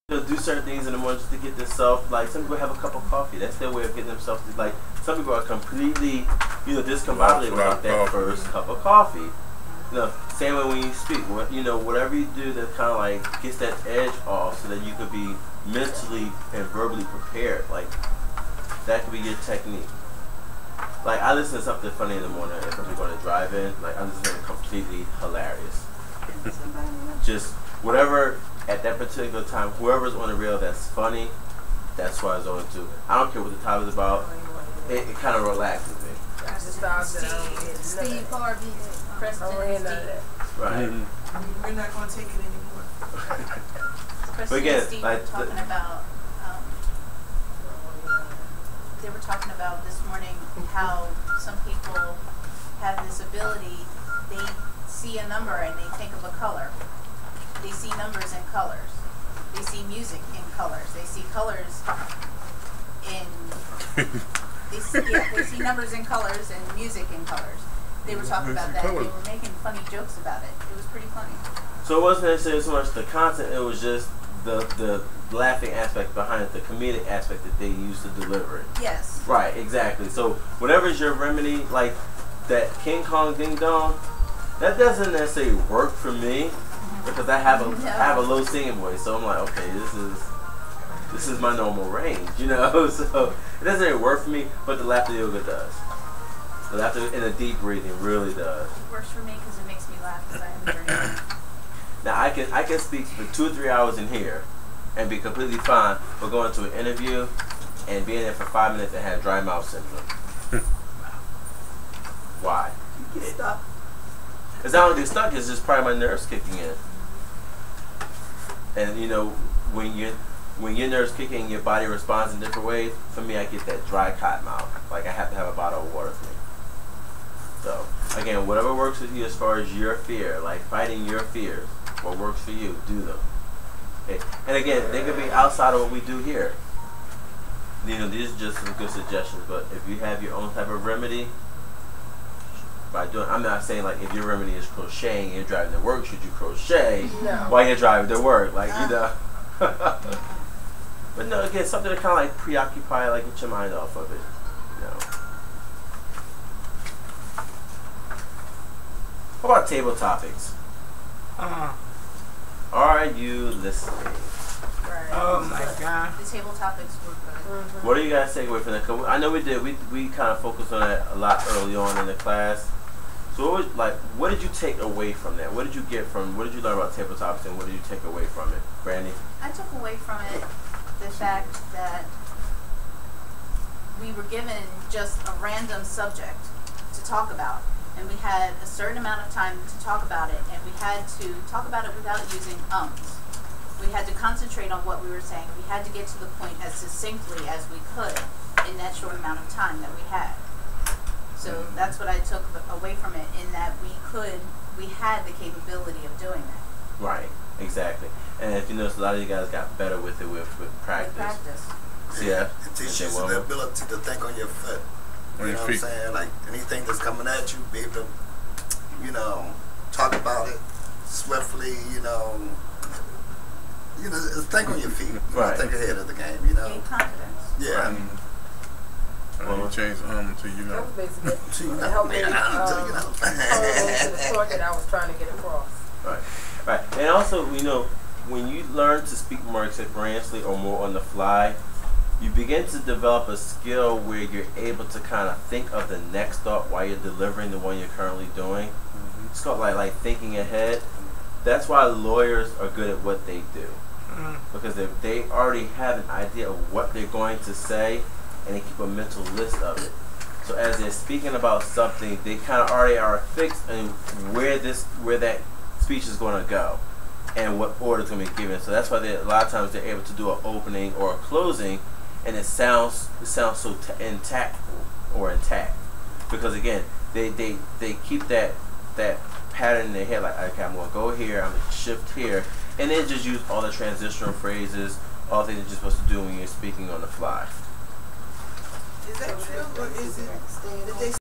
do certain things in the morning just to get themselves, like some people have a cup of coffee. That's their way of getting themselves to, like, some people are completely, discombobulated without that first cup of coffee. Same way when you speak, whatever you do that kind of like gets that edge off so that you could be mentally and verbally prepared. Like, that could be your technique. Like, I listen to something funny in the morning if I'm going to drive in. Like, I listen to something completely hilarious. Just whatever at that particular time, whoever's on the rail that's funny, that's what I was on to. I don't care what the topic is about. It kind of relaxes me. Steve Harvey, Preston and Steve. Right. We're not going to take it anymore. Preston again, and Steve like were talking about, they were talking about this morning how some people have this ability, they see a number and they think of a color. They see numbers in colors. They see music in colors. They see colors in... they see numbers in colors and music in colors. They were talking about that. They were making funny jokes about it. It was pretty funny. So it wasn't necessarily so much the content, it was just the laughing aspect behind it, the comedic aspect that they used to deliver it. Yes. Right, exactly. So whatever's your remedy, like that King Kong Ding Dong, that doesn't necessarily work for me because I have a low singing voice. So I'm like, okay, this is my normal range, So it doesn't really work for me, but the laughter yoga does. The laughter and the deep breathing really does. It works for me because it makes me laugh because I have a dream. Now I can speak for 2 or 3 hours in here and be completely fine, but going to an interview and being there for 5 minutes and have dry mouth syndrome. Why? You get stuck. It's not only stuck; it's just probably my nerves kicking in. And when your nerves kick in, your body responds in different ways. For me, I get that dry cotton mouth. Like I have to have a bottle of water for me. So again, whatever works with you as far as your fear, like fighting your fears, what works for you, do them. Okay. And again, they could be outside of what we do here. These are just some good suggestions. But if you have your own type of remedy, I'm not saying like if your remedy is crocheting and you're driving to work, should you crochet while you're driving to work? Like But no, again, something to kind of like preoccupy, like get your mind off of it. What about table topics? Are you listening? Right. Oh my God. The table topics were good. What do you guys take away from that? 'Cause I know we did. We kind of focused on that a lot early on in the class. So what did you take away from that? What did you learn about table topics and what did you take away from it? Brandy? I took away from it the fact that we were given just a random subject to talk about. And we had a certain amount of time to talk about it. And we had to talk about it without using ums. We had to concentrate on what we were saying. We had to get to the point as succinctly as we could in that short amount of time that we had. So that's what I took away from it, in that we had the capability of doing that. Right, exactly. And if you notice, a lot of you guys got better with it with practice. Yeah. It teaches you the ability to think on your foot. You know what I'm saying? Like anything that's coming at you, be able to, talk about it swiftly, think on your feet. Right. Think ahead of the game, Gain confidence. Yeah. Right. Well, change to That was basically it. To To help me hone into the point that I was trying to get across. Right. And also, when you learn to speak more extemporaneously or more on the fly, you begin to develop a skill where you're able to kind of think of the next thought while you're delivering the one you're currently doing. It's called like thinking ahead. That's why lawyers are good at what they do. Because they already have an idea of what they're going to say and they keep a mental list of it. So as they're speaking about something, they kind of already are fixed in where that speech is going to go and what order is going to be given. So that's why a lot of times they're able to do an opening or a closing, and it sounds so intact because again they keep that pattern in their head, like, okay, I'm going to go here, I'm going to shift here, and then just use all the transitional phrases, all the things that you're supposed to do when you're speaking on the fly. Is that true, or is it that they